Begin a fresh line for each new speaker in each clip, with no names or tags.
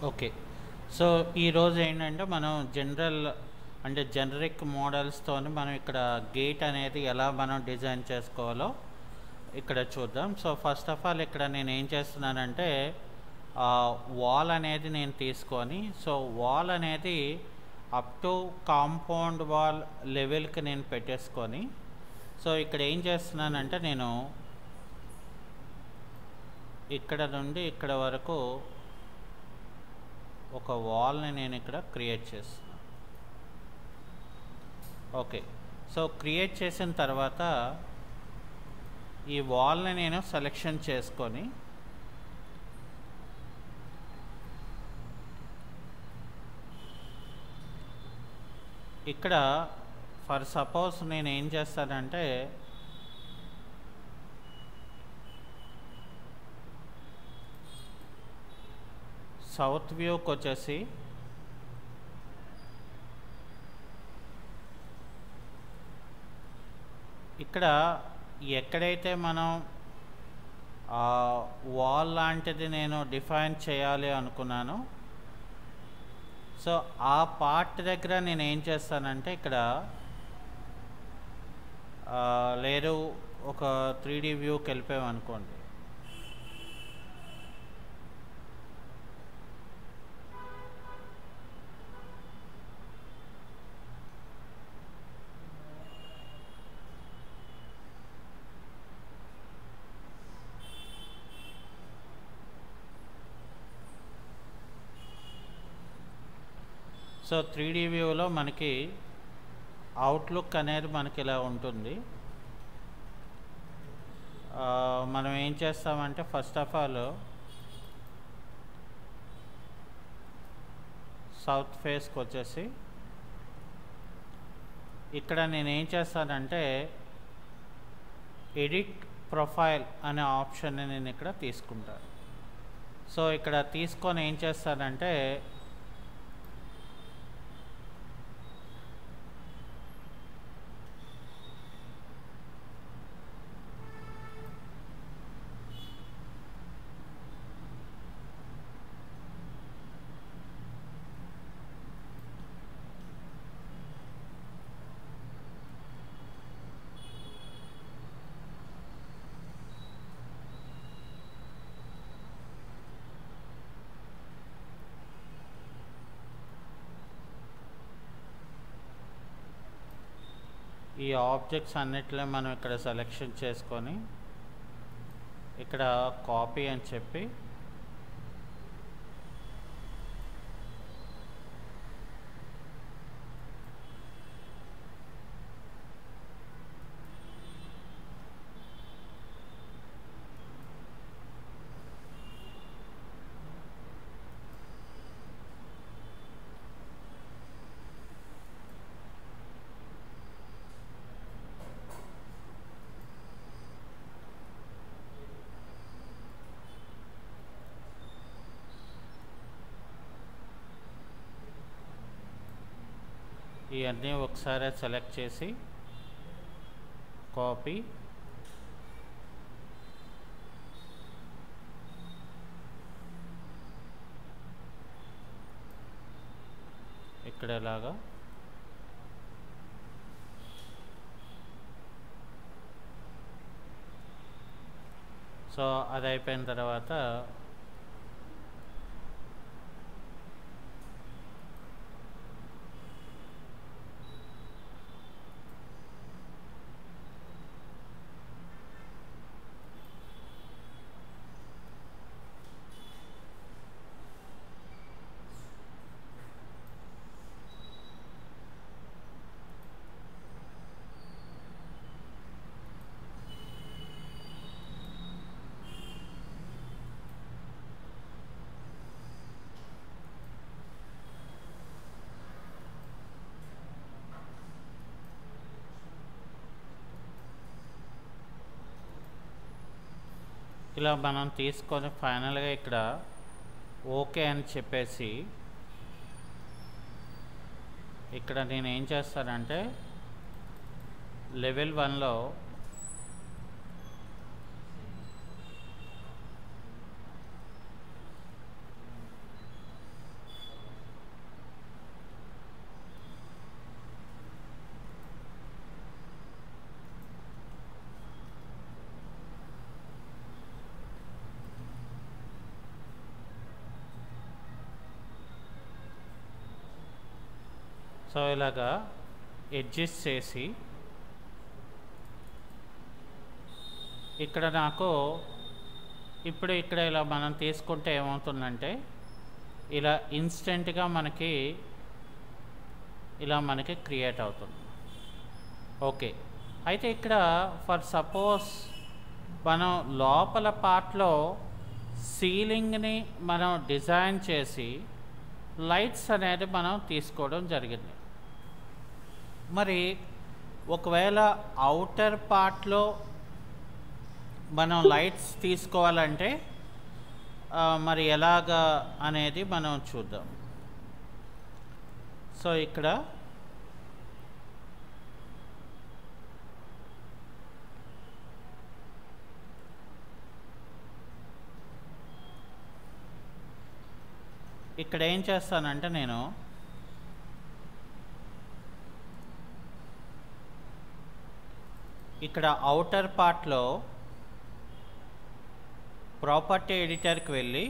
Okay. So, ఈరోజు ఏంటంటే మనం అంటే జనరిక్ మోడల్స్‌తోని మనం ఇక్కడ గేట్ అనేది ఎలా మనం డిజైన్ చేసుకోవాలో ఇక్కడ చూద్దాం. సో, ఫస్ట్ ఆఫ్ ఆల్ ఇక్కడ నేనేం చేస్తున్నానంటే వాల్ అనేది నేను తీసుకొని వాల్ అనేది అప్ టు కాంపౌండ్ వాల్ లెవెల్‌కి నేను పెట్టేసుకొని ఇక్కడ ఏం చేస్తున్నానంటే నేను ఇక్కడ నుండి ఇక్కడ వరకు ఒక వాల్ని నేను ఇక్కడ క్రియేట్ చేస్తున్నాను. ఓకే. సో క్రియేట్ చేసిన తర్వాత ఈ వాల్ని నేను సెలెక్షన్ చేసుకొని ఇక్కడ ఫర్ సపోజ్ నేను ఏం చేస్తానంటే సౌత్ వ్యూకి వచ్చేసి ఇక్కడ ఎక్కడైతే మనం వాల్ లాంటిది నేను డిఫైన్ చేయాలి అనుకున్నాను సో ఆ పార్ట్ దగ్గర నేను ఏం చేస్తానంటే ఇక్కడ లేదు ఒక 3D వ్యూకి వెళ్ళిపోయాం అనుకోండి. సో 3D వ్యూలో మనకి అవుట్లుక్ అనేది మనకి ఇలా ఉంటుంది. మనం ఏం చేస్తామంటే ఫస్ట్ ఆఫ్ ఆల్ సౌత్ ఫేస్కి వచ్చేసి ఇక్కడ నేను ఏం చేస్తానంటే ఎడిట్ ప్రొఫైల్ అనే ఆప్షన్ని నేను ఇక్కడ తీసుకుంటాను. సో ఇక్కడ తీసుకొని ఏం చేస్తానంటే ఈ ఆబ్జెక్ట్స్ అన్నిట్లో మనం ఇక్కడ సెలెక్షన్ చేసుకొని ఇక్కడ కాపీ అని చెప్పి ఇవన్నీ ఒకసారి సెలెక్ట్ చేసి కాపీ ఇక్కడ ఇలాగా సో అది అయిపోయిన తర్వాత ఇలా మనం తీసుకొని ఫైనల్గా ఇక్కడ ఓకే అని చెప్పేసి ఇక్కడ నేను ఏం చేస్తానంటే లెవెల్ 1లో సో ఇలాగా అడ్జస్ట్ చేసి ఇక్కడ నాకు ఇప్పుడు ఇక్కడ ఇలా మనం తీసుకుంటే ఏమవుతుందంటే ఇలా ఇన్స్టెంట్గా మనకి ఇలా మనకి క్రియేట్ అవుతుంది. ఓకే, అయితే ఇక్కడ ఫర్ సపోజ్ మనం లోపల పార్ట్లో సీలింగ్ని మనం డిజైన్ చేసి లైట్స్ అనేది మనం తీసుకోవడం జరిగింది. మరి ఒకవేళ అవుటర్ పార్ట్లో మనం లైట్స్ తీసుకోవాలంటే మరి ఎలాగా అనేది మనం చూద్దాం. సో ఇక్కడ ఏం చేస్తానంటే నేను ఇక్కడ అవుటర్ పార్ట్లో ప్రాపర్టీ ఎడిటర్కి వెళ్ళి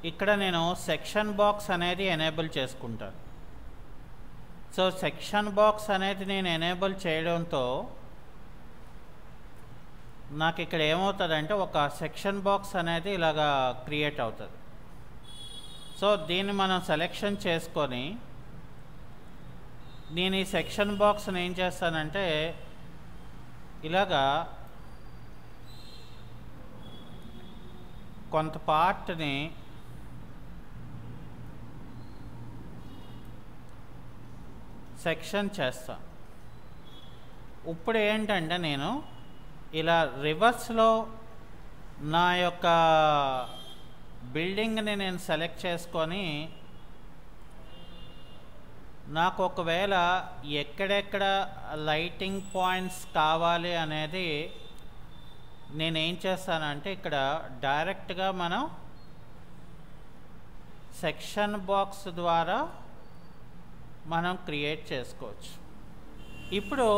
ఇక్కడ నేను సెక్షన్ బాక్స్ అనేది ఎనేబుల్ చేసుకుంటాను. సో సెక్షన్ బాక్స్ అనేది నేను ఎనేబుల్ చేయడంతో నాకు ఇక్కడ ఏమవుతుందంటే ఒక సెక్షన్ బాక్స్ అనేది ఇలాగా క్రియేట్ అవుతుంది. సో దీన్ని మనం సెలెక్షన్ చేసుకొని నేను ఈ సెక్షన్ బాక్స్ని ఏం చేస్తానంటే ఇలాగా కొంత పార్ట్ని సెక్షన్ చేస్తాను. ఇప్పుడు ఏంటంటే నేను ఇలా రివర్స్లో నా యొక్క బిల్డింగ్ని నేను సెలెక్ట్ చేసుకొని నాకు ఒకవేళ ఎక్కడెక్కడ లైటింగ్ పాయింట్స్ కావాలి అనేది నేనేం చేస్తానంటే ఇక్కడ డైరెక్ట్గా మనం సెక్షన్ బాక్స్ ద్వారా మనం క్రియేట్ చేసుకోవచ్చు. ఇప్పుడు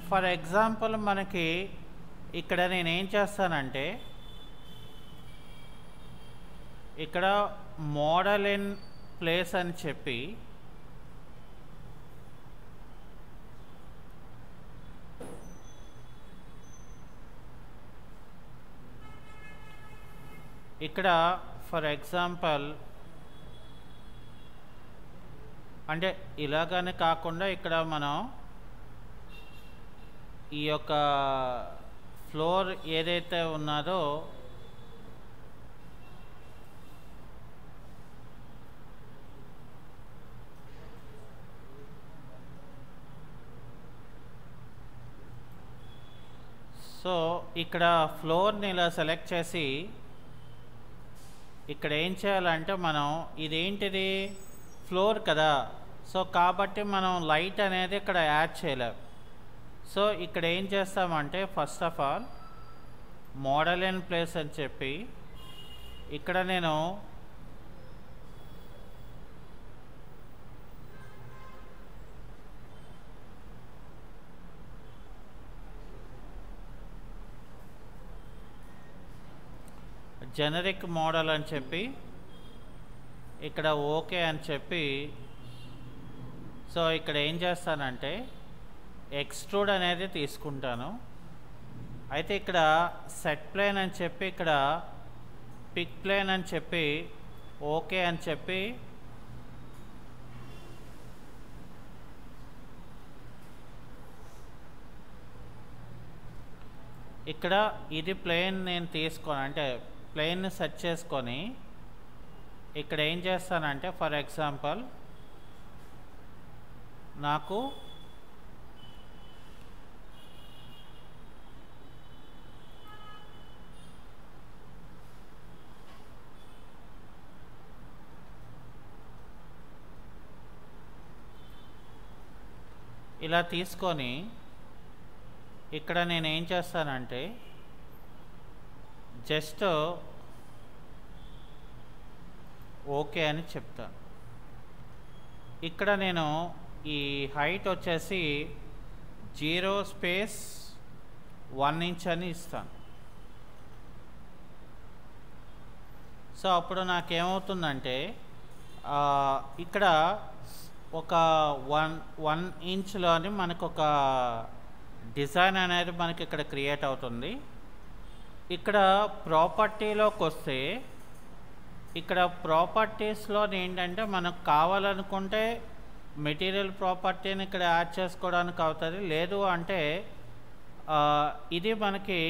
ఫర్ ఎగ్జాంపుల్ మనకి ఇక్కడ నేనేం చేస్తానంటే ఇక్కడ మోడల్ ఇన్ ప్లేస్ అని చెప్పి ఇక్కడ ఫర్ ఎగ్జాంపుల్ అంటే ఇలాగనే కాకుండా ఇక్కడ మనం ఈ యొక్క ఫ్లోర్ ఏదైతే ఉన్నదో సో ఇక్కడ ఫ్లోర్ని ఇలా సెలెక్ట్ చేసి ఇక్కడ ఏం చేయాలంటే మనం ఇదేంటిది ఫ్లోర్ కదా, సో కాబట్టి మనం లైట్ అనేది ఇక్కడ యాడ్ చేయలేం. సో ఇక్కడ ఏం చేస్తామంటే first of all model in place అని చెప్పి ఇక్కడ నేను జనరిక్ మోడల్ అని చెప్పి ఇక్కడ ఓకే అని చెప్పి సో ఇక్కడ ఏం చేస్తానంటే ఎక్స్ట్రూడ్ అనేది తీసుకుంటాను. అయితే ఇక్కడ సెట్ ప్లేన్ అని చెప్పి ఇక్కడ పిక్ ప్లేన్ అని చెప్పి ఓకే అని చెప్పి ఇక్కడ ఇది ప్లేన్ నేను తీసుకొని అంటే ప్లేన్ని సెట్ చేసుకొని ఇక్కడ ఏం చేస్తానంటే ఫర్ ఎగ్జాంపుల్ నాకు ఇలా తీసుకొని ఇక్కడ నేను ఏం చేస్తానంటే జస్ట్ ఓకే అని చెప్తాను. ఇక్కడ నేను ఈ హైట్ వచ్చేసి 0.1 ఇంచ్ అని ఇస్తాను. సో అప్పుడు నాకేమవుతుందంటే ఇక్కడ ఒక వన్ 1 ఇంచ్లోని మనకు ఒక డిజైన్ అనేది మనకి ఇక్కడ క్రియేట్ అవుతుంది. ఇక్కడ ప్రాపర్టీలోకి వస్తే ఇక్కడ ప్రాపర్టీస్లో ఏంటంటే మనకు కావాలనుకుంటే మెటీరియల్ ప్రాపర్టీని ఇక్కడ యాడ్ చేసుకోవడానికి అవుతుంది. లేదు అంటే ఇది మనకి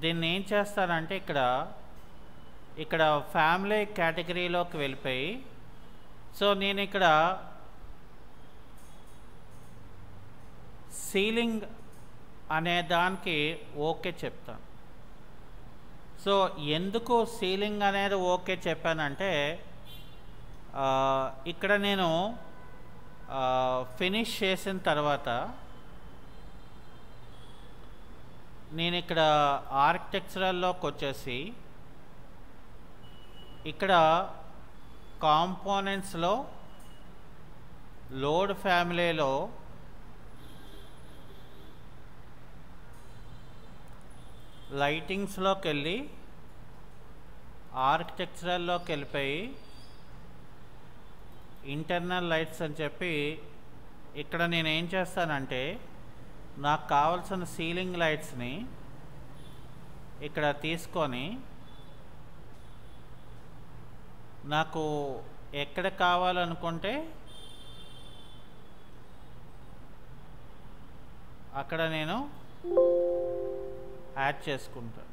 దీన్ని ఏం చేస్తారంటే ఇక్కడ ఫ్యామిలీ కేటగిరీలోకి వెళ్ళిపోయి, సో నేను ఇక్కడ సీలింగ్ అనే దానికి ఓకే చెప్తాను. సో ఎందుకు సీలింగ్ అనేది ఓకే చెప్పానంటే ఇక్కడ నేను ఫినిష్ చేసిన తర్వాత నేను ఇక్కడ ఆర్కిటెక్చరల్లోకి వచ్చేసి ఇక్కడ కాంపోనెంట్స్లో లోడ్ ఫ్యామిలీలో లైటింగ్స్లోకి వెళ్ళి ఆర్కిటెక్చరల్లోకి వెళ్ళిపోయి ఇంటర్నల్ లైట్స్ అని చెప్పి ఇక్కడ నేను ఏం చేస్తానంటే నాకు కావాల్సిన సీలింగ్ లైట్స్ని ఇక్కడ తీసుకొని నాకు ఎక్కడ కావాలనుకుంటే అక్కడ నేను యాడ్ చేసుకుంటాను.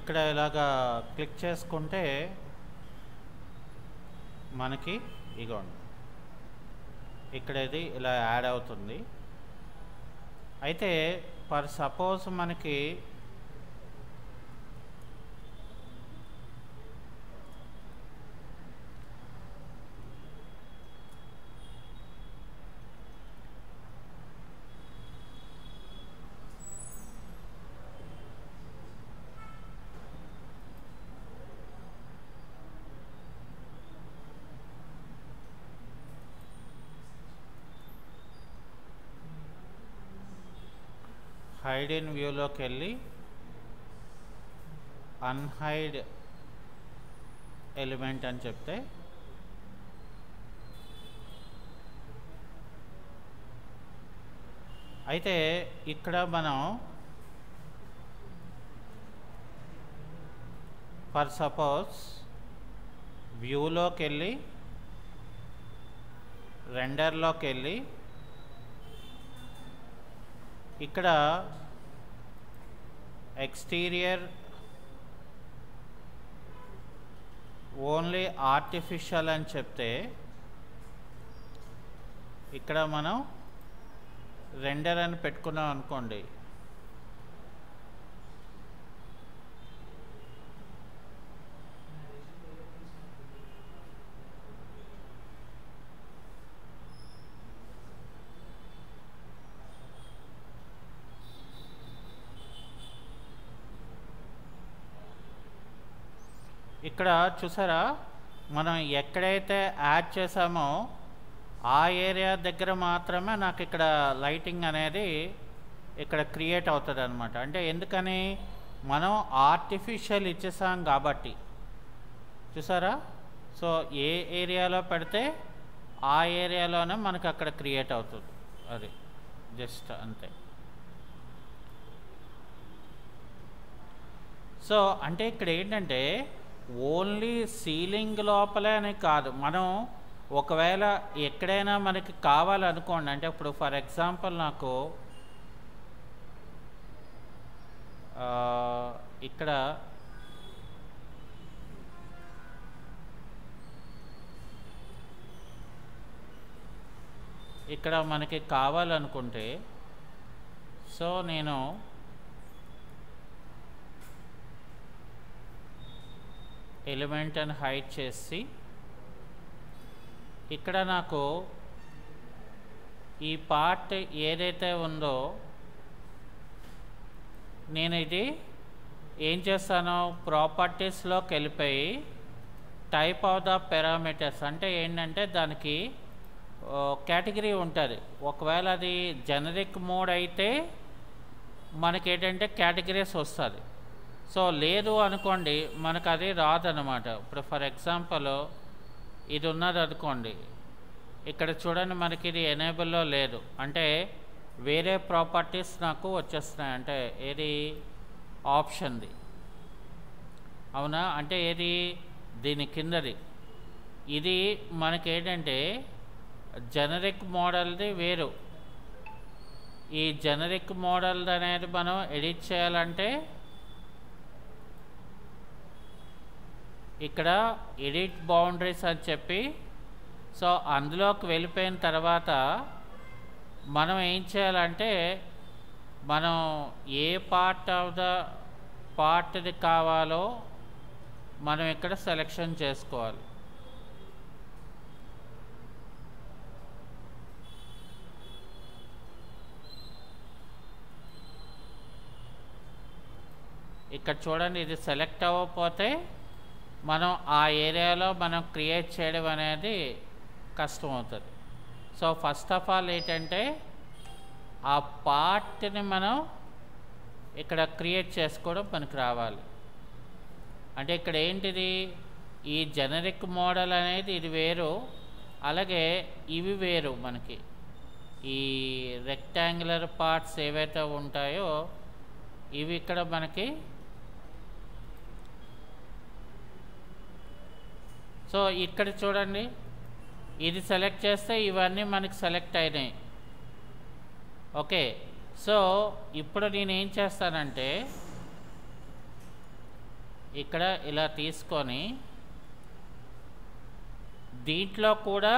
ఇక్కడ ఇలాగా క్లిక్ చేసుకుంటే మనకి ఇగోండి ఇక్కడ ఇది ఇలా యాడ్ అవుతుంది. అయితే ఫర్ సపోజ్ మనకి హైడ్ ఇన్ వ్యూలోకి వెళ్ళి అన్హైడ్ ఎలిమెంట్ అని చెప్తే అయితే ఇక్కడ మనం ఫర్ సపోజ్ వ్యూలోకి వెళ్ళి రెండర్లోకి వెళ్ళి ఇక్కడ ఎక్స్టీరియర్ ఓన్లీ ఆర్టిఫిషియల్ అని చెప్తే ఇక్కడ మనం రెండర్ అని పెట్టుకున్నాం అనుకోండి, ఇక్కడ చూసారా మనం ఎక్కడైతే యాడ్ చేసామో ఆ ఏరియా దగ్గర మాత్రమే నాకు ఇక్కడ లైటింగ్ అనేది ఇక్కడ క్రియేట్ అవుతుంది అనమాట. అంటే ఎందుకని మనం ఆర్టిఫిషియల్ ఇచ్చేసాం కాబట్టి చూసారా. సో ఏ ఏరియాలో పెడితే ఆ ఏరియాలోనే మనకు అక్కడ క్రియేట్ అవుతుంది, అది జస్ట్ అంతే. సో అంటే ఇక్కడ ఏంటంటే ఓన్లీ సీలింగ్ లోపలే అని కాదు, మనం ఒకవేళ ఎక్కడైనా మనకి కావాలనుకోండి, అంటే ఇప్పుడు ఫర్ ఎగ్జాంపుల్ నాకు ఇక్కడ ఇక్కడ మనకి కావాలనుకుంటే సో నేను ఎలిమెంట్ అని హైడ్ చేసి ఇక్కడ నాకు ఈ పార్ట్ ఏదైతే ఉందో నేను ఇది ఏం చేస్తాను, ప్రాపర్టీస్లోకి వెళ్ళిపోయి టైప్ ఆఫ్ ద పారామీటర్స్ అంటే ఏంటంటే దానికి కేటగిరీ ఉంటుంది. ఒకవేళ అది జనరిక్ మోడ్ అయితే మనకి ఏంటంటే కేటగిరీస్ వస్తుంది. సో లేదు అనుకోండి మనకు అది రాదన్నమాట. ఇప్పుడు ఫర్ ఎగ్జాంపుల్ ఇది ఉన్నది అనుకోండి, ఇక్కడ చూడండి మనకి ఇది ఎనేబుల్లో లేదు, అంటే వేరే ప్రాపర్టీస్ నాకు వచ్చేస్తున్నాయి. అంటే ఏది ఆప్షన్ది, అవునా, అంటే ఏది దీని కిందది. ఇది మనకి ఏంటంటే జనరిక్ మోడల్ది వేరు. ఈ జనరిక్ మోడల్ది అనేది మనం ఎడిట్ చేయాలంటే ఇక్కడ ఎడిట్ బౌండరీస్ అని చెప్పి సో అందులోకి వెళ్ళిపోయిన తర్వాత మనం ఏం చేయాలంటే మనం ఏ పార్ట్ ఆఫ్ ద పార్ట్ది కావాలో మనం ఇక్కడ సెలెక్షన్ చేసుకోవాలి. ఇక్కడ చూడండి ఇది సెలెక్ట్ అవ్వకపోతే మనం ఆ ఏరియాలో మనం క్రియేట్ చేయడం అనేది కష్టం అవుతుంది. సో ఫస్ట్ ఆఫ్ ఆల్ ఏంటంటే ఆ పార్ట్ని మనం ఇక్కడ క్రియేట్ చేసుకోవడం మనకు రావాలి. అంటే ఇక్కడ ఏంటిది ఈ జనరిక్ మోడల్ అనేది ఇది వేరు, అలాగే ఇవి వేరు. మనకి ఈ రెక్టాంగులర్ పార్ట్స్ ఏవైతే ఉంటాయో ఇవి ఇక్కడ మనకి. సో ఇక్కడ చూడండి ఇది సెలెక్ట్ చేస్తే ఇవన్నీ మనకి సెలెక్ట్ అయినాయి. ఓకే, సో ఇప్పుడు నేను ఏం చేస్తానంటే ఇక్కడ ఇలా తీసుకొని దీంట్లో కూడా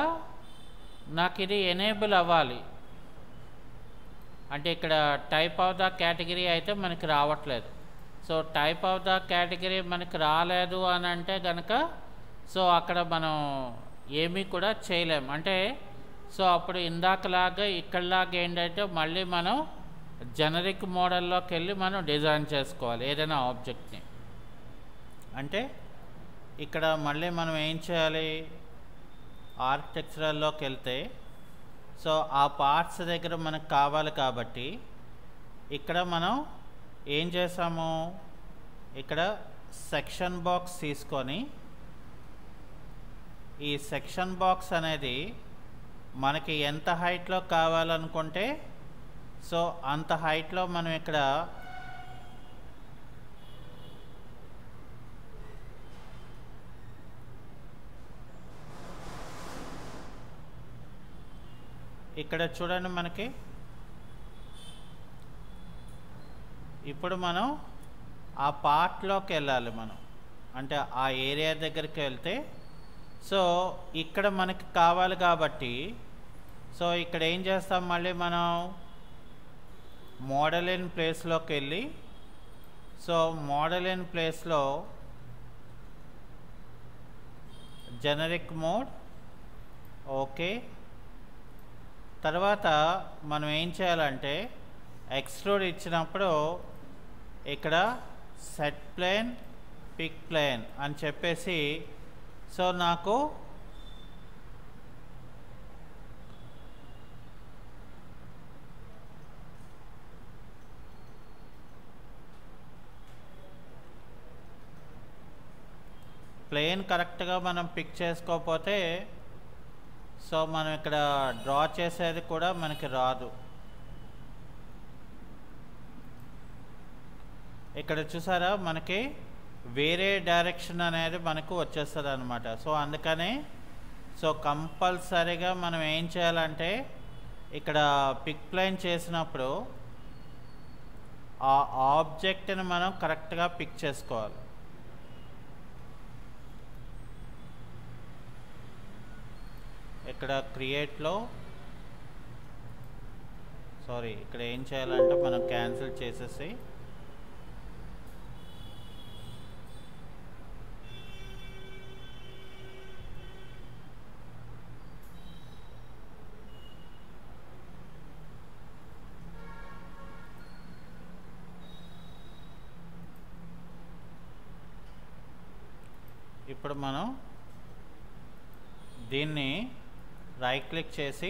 నాకు ఇది ఎనేబుల్ అవ్వాలి. అంటే ఇక్కడ టైప్ ఆఫ్ ద కేటగిరీ అయితే మనకి రావట్లేదు. So type of the category మనకి రాలేదు అని అంటే కనుక సో అక్కడ మనం ఏమీ కూడా చేయలేం. అంటే సో అప్పుడు ఇందాకలాగా ఇక్కడలాగా ఏంటంటే మళ్ళీ మనం జనరిక్ మోడల్లోకి వెళ్ళి మనం డిజైన్ చేసుకోవాలి ఏదైనా ఆబ్జెక్ట్ని. అంటే ఇక్కడ మళ్ళీ మనం ఏం చేయాలి, ఆర్కిటెక్చరల్లోకి వెళ్తే సో ఆ పార్ట్స్ దగ్గర మనకు కావాలి కాబట్టి ఇక్కడ మనం ఏం చేసాము, ఇక్కడ సెక్షన్ బాక్స్ తీసుకొని ఈ సెక్షన్ బాక్స్ అనేది మనకి ఎంత హైట్లో కావాలనుకుంటే సో అంత హైట్లో మనం ఇక్కడ చూడండి మనకి ఇప్పుడు మనం ఆ పార్ట్లోకి వెళ్ళాలి. మనం అంటే ఆ ఏరియా దగ్గరికి వెళ్తే సో ఇక్కడ మనకి కావాలి కాబట్టి సో ఇక్కడ ఏం చేస్తాం, మళ్ళీ మనం మోడల్ ఇన్ ప్లేస్లోకి వెళ్ళి సో మోడల్ ఇన్ ప్లేస్లో జనరిక్ మోడ్ ఓకే. తర్వాత మనం ఏం చేయాలంటే ఎక్స్ట్రూడ్ ఇచ్చినప్పుడు ఇక్కడ సెట్ ప్లేన్ పిక్ ప్లేన్ అని చెప్పేసి సో నాకు ప్లేన్ కరెక్ట్గా మనం పిక్ చేసుకోకపోతే సో మనం ఇక్కడ డ్రా చేసేది కూడా మనకి రాదు. ఇక్కడ చూసారా మనకి వేరే డైరెక్షన్ అనేది మనకు వచ్చేస్తుంది అనమాట. సో అందుకని సో కంపల్సరీగా మనం ఏం చేయాలంటే ఇక్కడ పిక్ ప్లేన్ చేసినప్పుడు ఆ ఆబ్జెక్ట్ని మనం కరెక్ట్గా పిక్ చేసుకోవాలి. ఇక్కడ క్రియేట్లో ఇక్కడ ఏం చేయాలంటే మనం క్యాన్సిల్ చేసేసి ఇప్పుడు మనం దీన్ని రైట్ క్లిక్ చేసి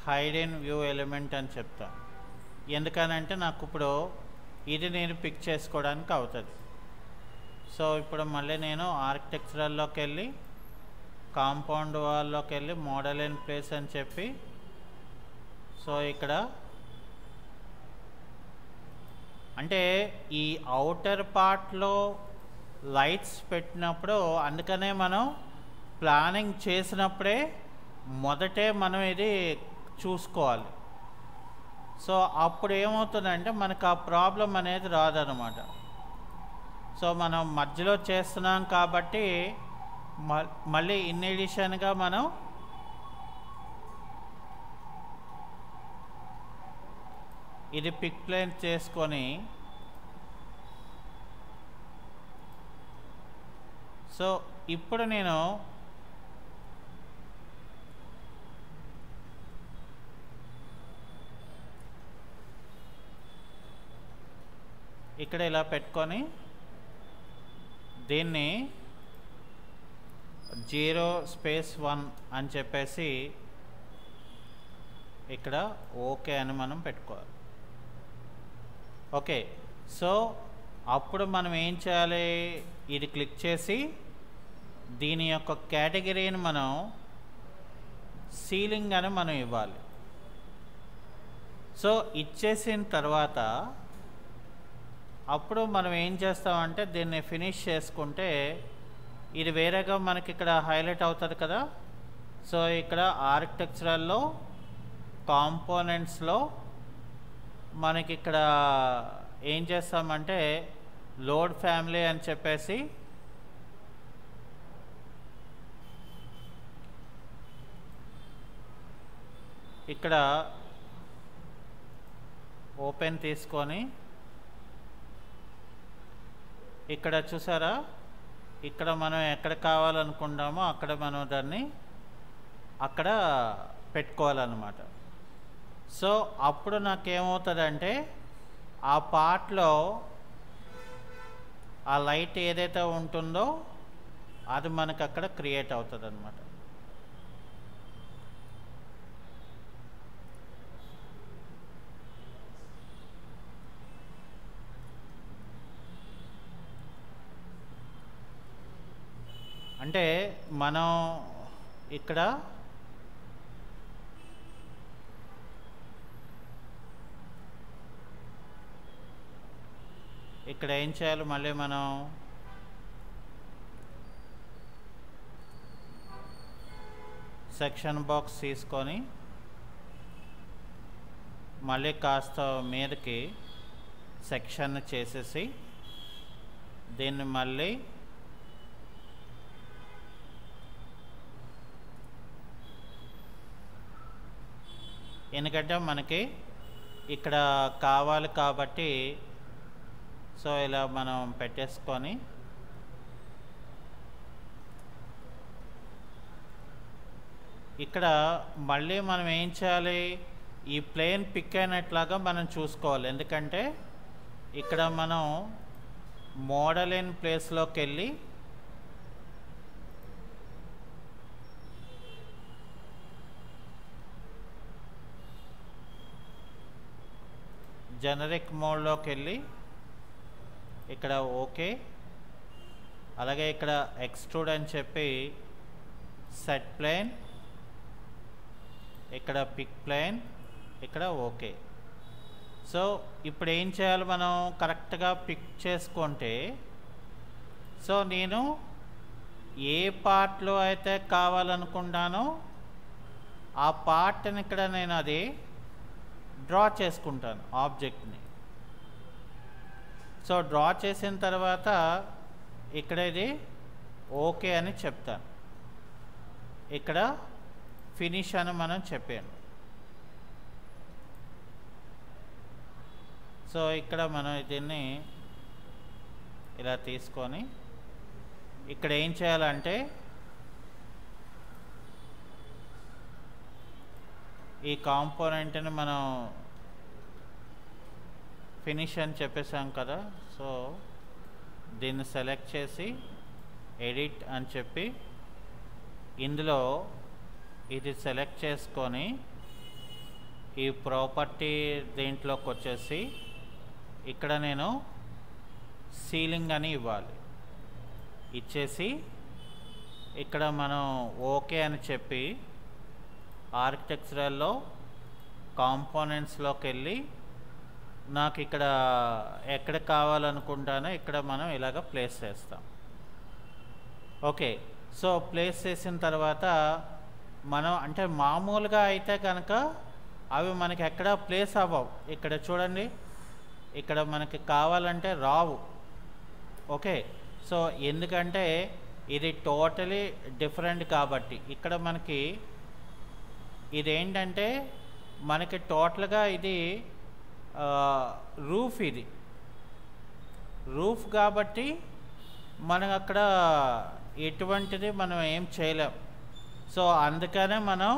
హైడ్ ఇన్ వ్యూ ఎలిమెంట్ అని చెప్తా. ఎందుకనంటే నాకు ఇప్పుడు ఇది నేను పిక్ చేసుకోవడానికి అవుతుంది. సో ఇప్పుడు మళ్ళీ నేను ఆర్కిటెక్చరల్లోకి వెళ్ళి కాంపౌండ్ వాల్లోకి వెళ్ళి మోడల్ ఇన్ ప్లేస్ అని చెప్పి సో ఇక్కడ అంటే ఈ అవుటర్ పార్ట్లో లైట్స్ పెట్టినప్పుడు అందుకనే మనం ప్లానింగ్ చేసినప్పుడే మొదటే మనం ఇది చూసుకోవాలి. సో అప్పుడు ఏమవుతుందంటే మనకు ఆ ప్రాబ్లం అనేది రాదనమాట. సో మనం మధ్యలో చేస్తున్నాం కాబట్టి మళ్ళీ ఇన్ ఎడిషన్గా మనం ఇది పిక్ ప్లేన్ చేసుకొని సో ఇప్పుడు నేను ఇక్కడ ఇలా పెట్టుకొని దీన్ని 0 అని చెప్పేసి ఇక్కడ ఓకే అని మనం పెట్టుకోవాలి. ఓకే, సో అప్పుడు మనం ఏం చేయాలి, ఇది క్లిక్ చేసి దీని యొక్క కేటగిరీని మనం సీలింగ్ అని మనం ఇవ్వాలి. సో ఇచ్చేసిన తర్వాత అప్పుడు మనం ఏం చేస్తామంటే దీన్ని ఫినిష్ చేసుకుంటే ఇది వేరేగా మనకి ఇక్కడ హైలైట్ అవుతుంది కదా. సో ఇక్కడ ఆర్కిటెక్చరల్లో కాంపోనెంట్స్లో మనకి ఇక్కడ ఏం చేస్తామంటే లోడ్ ఫ్యామిలీ అని చెప్పేసి ఇక్కడ ఓపెన్ తీసుకొని ఇక్కడ చూసారా, ఇక్కడ మనం ఎక్కడ కావాలనుకుంటామో అక్కడ మనం దాన్ని అక్కడ పెట్టుకోవాలన్నమాట. సో అప్పుడు నాకేమవుతుందంటే ఆ పార్ట్లో ఆ లైట్ ఏదైతే ఉంటుందో అది మనకు అక్కడ క్రియేట్ అవుతుంది అన్నమాట. అంటే మనం ఇక్కడ ఏం చేయాలి, మళ్ళీ మనం సెక్షన్ బాక్స్ తీసుకొని మళ్ళీ కాస్త మీదకి సెక్షన్ చేసేసి దీన్ని మళ్ళీ ఎందుకంటే మనకి ఇక్కడ కావాలి కాబట్టి సో ఇలా మనం పెట్టేసుకొని ఇక్కడ మళ్ళీ మనం ఏం చేయాలి, ఈ ప్లేన్ పిక్ అయినట్లాగా మనం చూసుకోవాలి. ఎందుకంటే ఇక్కడ మనం మోడల్ ఇన్ ప్లేస్లోకి వెళ్ళి జనరిక్ మోడ్లోకి వెళ్ళి ఇక్కడ ఓకే, అలాగే ఇక్కడ ఎక్స్ట్రూడ్ అని చెప్పి సెట్ ప్లేన్, ఇక్కడ పిక్ ప్లేన్, ఇక్కడ ఓకే. సో ఇప్పుడు ఏం చేయాలి, మనం కరెక్ట్గా పిక్ చేసుకుంటే సో నేను ఏ పార్ట్లో అయితే కావాలనుకుంటానో ఆ పార్ట్ని ఇక్కడ నేను అది డ్రా చేసుకుంటాను ఆబ్జెక్ట్ని. సో డ్రా చేసిన తర్వాత ఇక్కడ ఇది ఓకే అని చెప్తాను, ఇక్కడ ఫినిష్ అని మనం చెప్పాను. సో ఇక్కడ మనం దీన్ని ఇలా తీసుకొని ఇక్కడ ఏం చేయాలంటే ఈ కాంపోనెంట్ని మనం ఫినిష్ అని చెప్పేసాం కదా, సో దీన్ని సెలెక్ట్ చేసి ఎడిట్ అని చెప్పి ఇందులో ఇది సెలెక్ట్ చేసుకొని ఈ ప్రాపర్టీ దీంట్లోకి వచ్చేసి ఇక్కడ నేను సీలింగ్ అని ఇవ్వాలి. ఇచ్చేసి ఇక్కడ మనం ఓకే అని చెప్పి ఆర్కిటెక్చరల్లో కాంపోనెంట్స్లోకి వెళ్ళి నాకు ఇక్కడ ఎక్కడ కావాలనుకుంటానో ఇక్కడ మనం ఇలాగ ప్లేస్ చేస్తాం. ఓకే, సో ప్లేస్ చేసిన తర్వాత మనం అంటే మామూలుగా అయితే కనుక అవి మనకి ఎక్కడ ప్లేస్ అవ్వవు. ఇక్కడ చూడండి, ఇక్కడ మనకి కావాలంటే రావు. ఓకే, సో ఎందుకంటే ఇది టోటలీ డిఫరెంట్ కాబట్టి ఇక్కడ మనకి ఇదేంటంటే మనకి టోటల్గా ఇది రూఫ్, ఇది రూఫ్ కాబట్టి మనం అక్కడ ఎటువంటిది మనం ఏం చేయలేం. సో అందుకనే మనం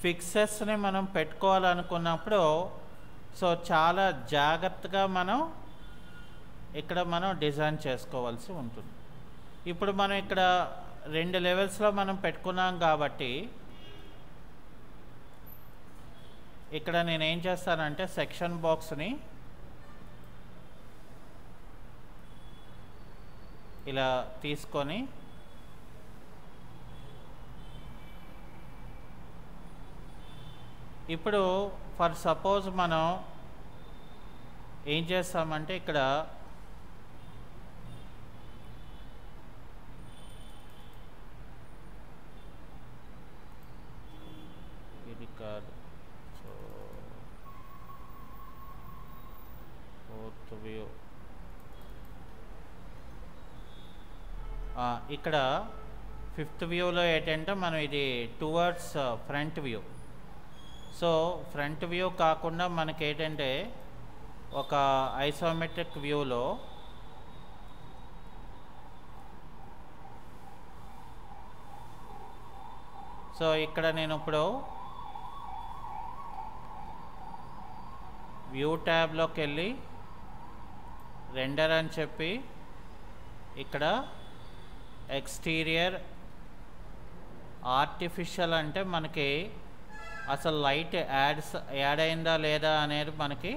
ఫిక్సెస్ని మనం పెట్టుకోవాలనుకున్నప్పుడు సో చాలా జాగ్రత్తగా మనం ఇక్కడ మనం డిజైన్ చేసుకోవాల్సి ఉంటుంది. ఇప్పుడు మనం ఇక్కడ 2 లెవెల్స్లో మనం పెట్టుకున్నాం కాబట్టి ఇక్కడ నేను ఏం చేస్తానంటే సెక్షన్ బాక్స్ని ఇలా తీసుకొని ఇప్పుడు ఫర్ సపోజ్ మనం ఏం చేస్తామంటే ఇక్కడ ఇది కాదు, సో ఫోర్త్ వ్యూ ఇక్కడ ఫిఫ్త్ వ్యూలో ఏంటంటే మనం ఇది towards front view. So front view కాకుండా మనకి ఏంటంటే ఒక ఐసోమెట్రిక్ వ్యూలో సో ఇక్కడ నేను ఇప్పుడు వ్యూ ట్యాబ్లోకి వెళ్ళి రెండర్ అని చెప్పి ఇక్కడ ఎక్స్టీరియర్ ఆర్టిఫిషియల్ అంటే మనకి అసలు లైట్ యాడ్ అయిందా లేదా అనేది మనకి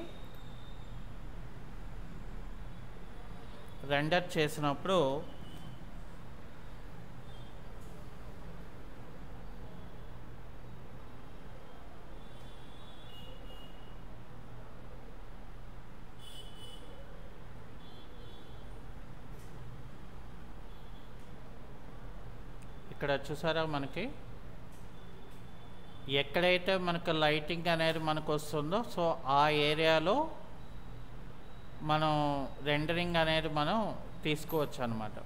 రెండర్ చేసినప్పుడు ఇక్కడ చూసారా మనకి ఎక్కడైతే మనకు లైటింగ్ అనేది మనకు వస్తుందో సో ఆ ఏరియాలో మనం రెండరింగ్ అనేది మనం తీసుకోవచ్చు అన్నమాట.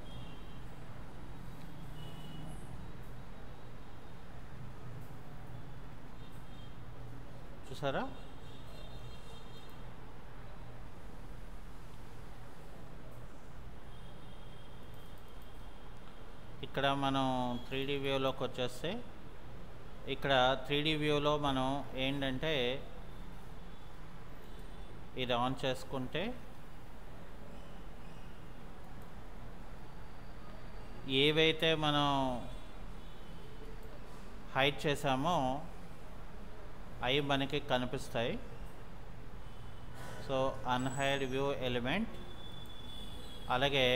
చూసారా ఇక్కడ మనం 3D వ్యూలోకి వచ్చేస్తే ఇక్కడ 3D వ్యూలో మనం ఏంటంటే ఇది ఆన్ చేసుకుంటే ఏవైతే మనం హైడ్ చేసామో అవి మనకి కనిపిస్తాయి. సో అన్హైడ్ వ్యూ ఎలిమెంట్, అలాగే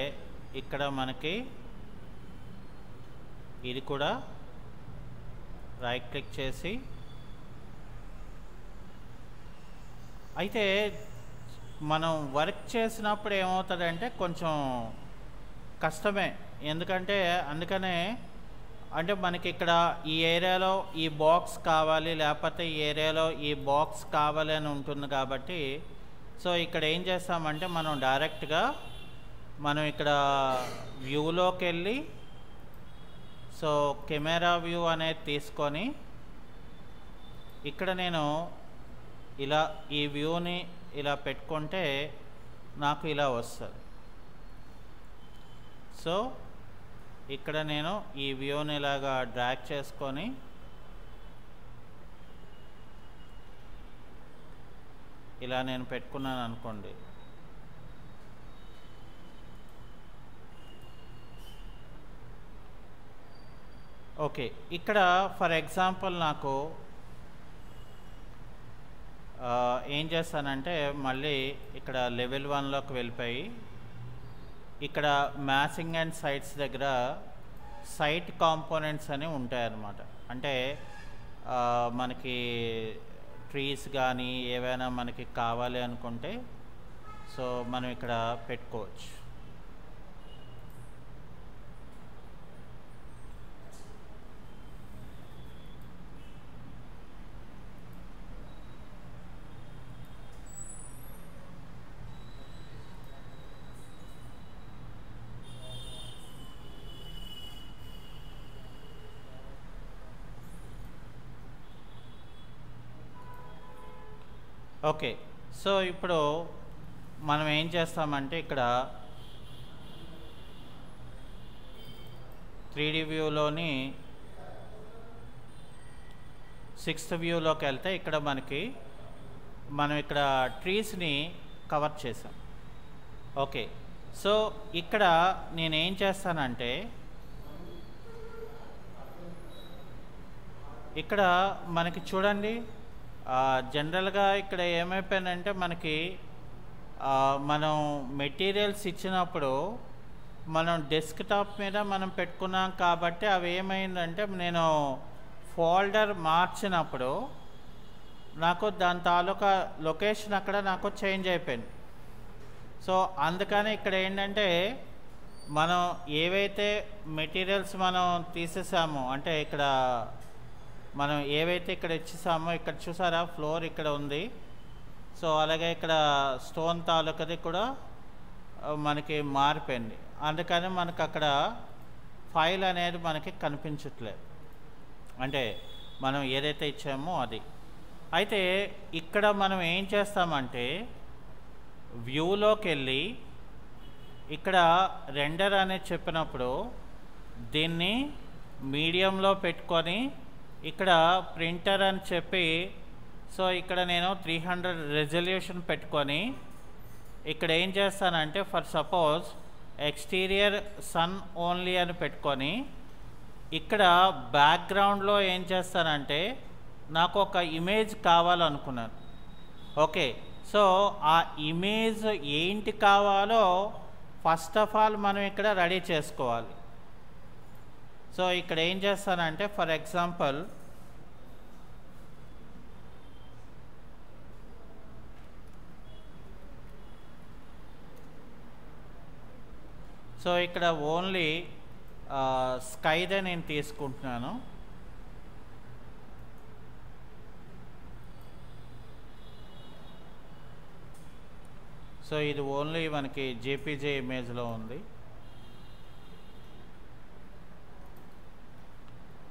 ఇక్కడ మనకి ఇది కూడా రైట్ క్లిక్ చేసి అయితే మనం వర్క్ చేసినప్పుడు ఏమవుతుందంటే కొంచెం కష్టమే. ఎందుకంటే అందుకనే అంటే మనకి ఇక్కడ ఈ ఏరియాలో ఈ బాక్స్ కావాలి లేకపోతే ఈ ఏరియాలో ఈ బాక్స్ కావాలి అని ఉంటుంది కాబట్టి సో ఇక్కడ ఏం చేస్తామంటే మనం డైరెక్ట్గా మనం ఇక్కడ వ్యూలోకి వెళ్ళి సో కెమెరా వ్యూ అనేది తీసుకొని ఇక్కడ నేను ఇలా ఈ వ్యూని ఇలా పెట్టుకుంటే నాకు ఇలా వస్తుంది. సో ఇక్కడ నేను ఈ వ్యూని ఇలాగా డ్రాగ్ చేసుకొని ఇలా నేను పెట్టుకున్నాను అనుకోండి. ఓకే, ఇక్కడ ఫర్ ఎగ్జాంపుల్ నాకు ఏం చేస్తానంటే మళ్ళీ ఇక్కడ లెవెల్ 1లోకి వెళ్ళిపోయి ఇక్కడ మ్యాచింగ్ అండ్ సైట్స్ దగ్గర సైట్ కాంపోనెంట్స్ అని ఉంటాయన్నమాట. అంటే మనకి ట్రీస్ కానీ ఏవైనా మనకి కావాలి అనుకుంటే సో మనం ఇక్కడ పెట్టుకోవచ్చు. ఓకే, సో ఇప్పుడు మనం ఏం చేస్తామంటే ఇక్కడ 3D వ్యూలోని 6th వ్యూలోకి వెళ్తే ఇక్కడ మనం ఇక్కడ ట్రీస్ని కవర్ చేసాం. ఓకే, సో ఇక్కడ నేనేం చేస్తానంటే ఇక్కడ మనకి చూడండి జనరల్గా ఇక్కడ ఏమైపోయిందంటే మనకి మనం మెటీరియల్స్ ఇచ్చినప్పుడు మనం డెస్క్టాప్ మీద మనం పెట్టుకున్నాం కాబట్టి అవి ఏమైందంటే నేను ఫోల్డర్ మార్చినప్పుడు నాకు దాని తాలూకా లొకేషన్ అక్కడ నాకు చేంజ్ అయిపోయింది. సో అందుకని ఇక్కడ ఏంటంటే మనం ఏవైతే మెటీరియల్స్ మనం తీసేసామో అంటే ఇక్కడ మనం ఏవైతే ఇక్కడ ఇచ్చేసామో ఇక్కడ చూసారా ఫ్లోర్ ఇక్కడ ఉంది. సో అలాగే ఇక్కడ స్టోన్ తాలూకది కూడా మనకి మారిపోయింది. అందుకని మనకు అక్కడ ఫైల్ అనేది మనకి కనిపించట్లేదు, అంటే మనం ఏదైతే ఇచ్చామో అది. అయితే ఇక్కడ మనం ఏం చేస్తామంటే వ్యూలోకి వెళ్ళి ఇక్కడ రెండర్ అనేది చెప్పినప్పుడు దీన్ని మీడియంలో పెట్టుకొని ఇక్కడ ప్రింటర్ అని చెప్పి, సో ఇక్కడ నేను 300 రెజల్యూషన్ పెట్టుకొని ఇక్కడ ఏం చేస్తానంటే for suppose exterior sun only అని పెట్టుకొని ఇక్కడ బ్యాక్గ్రౌండ్లో ఏం చేస్తానంటే నాకు ఒక ఇమేజ్ కావాలనుకున్నాను. ఓకే, సో ఆ ఇమేజ్ ఏంటి కావాలో ఫస్ట్ ఆఫ్ ఆల్ మనం ఇక్కడ రెడీ చేసుకోవాలి. సో ఇక్కడ ఏం చేస్తానంటే ఫర్ ఎగ్జాంపుల్ సో ఇక్కడ ఓన్లీ స్కైదే నేను తీసుకుంటున్నాను. సో ఇది ఓన్లీ మనకి జేపీజే ఇమేజ్లో ఉంది.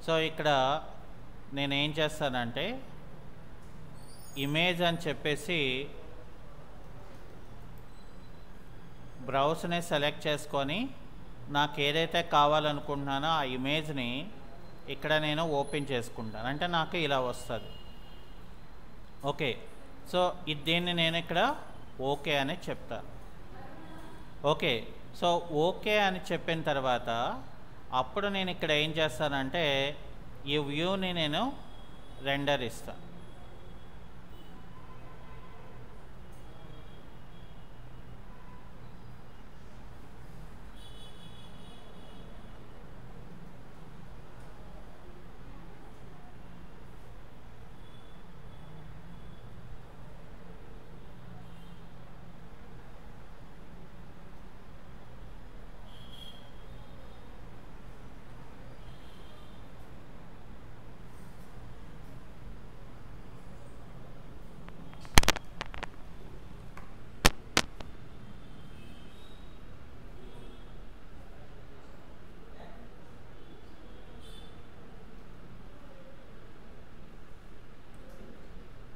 సో ఇక్కడ నేనేం చేస్తానంటే ఇమేజ్ అని చెప్పేసి బ్రౌజ్ని సెలెక్ట్ చేసుకొని నాకు ఏదైతే కావాలనుకుంటున్నానో ఆ ఇమేజ్ని ఇక్కడ నేను ఓపెన్ చేసుకుంటాను, అంటే నాకు ఇలా వస్తుంది. ఓకే, సో దీన్ని నేను ఇక్కడ ఓకే అని చెప్తాను. ఓకే, సో ఓకే అని చెప్పిన తర్వాత అప్పుడు నేను ఇక్కడ ఏం చేస్తానంటే ఈ వ్యూని నేను రెండర్ ఇస్తాను.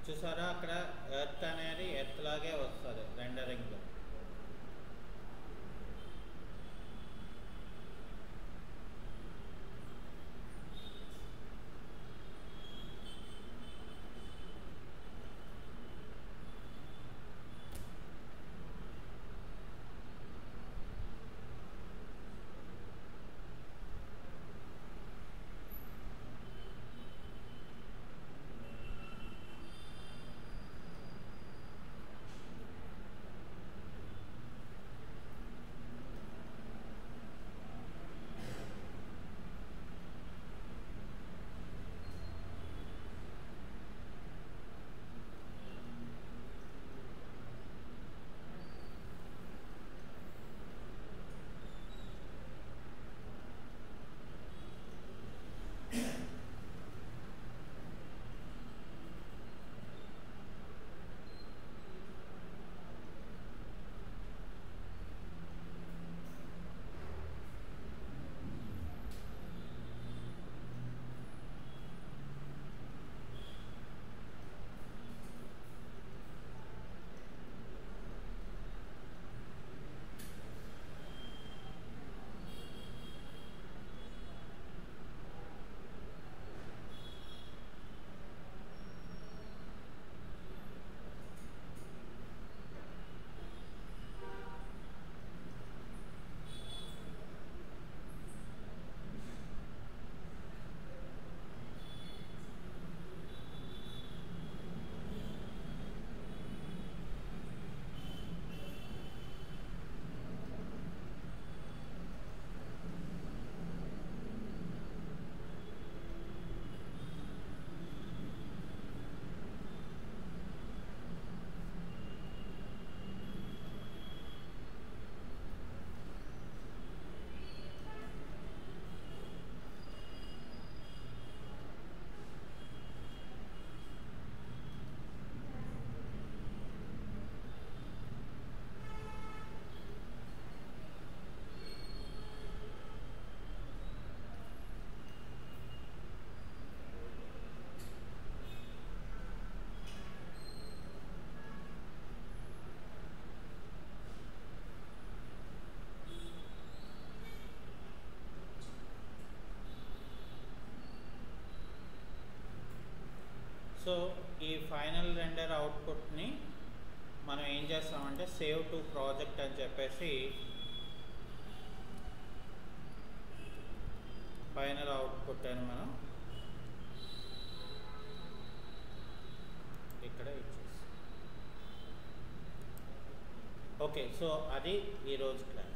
చూసారా అక్కడ ఎర్త్ అనేది ఎర్త్ లాగే వస్తుంది రెండరింగ్లో. సో ఈ ఫైనల్ రెండర్ అవుట్పుట్ని మనం ఏం చేస్తామంటే సేవ్ టు ప్రాజెక్ట్ అని చెప్పేసి ఫైనల్ అవుట్పుట్ అని మనం ఇక్కడ ఇచ్చేస్తాం. ఓకే, సో అది ఈరోజు క్లాస్.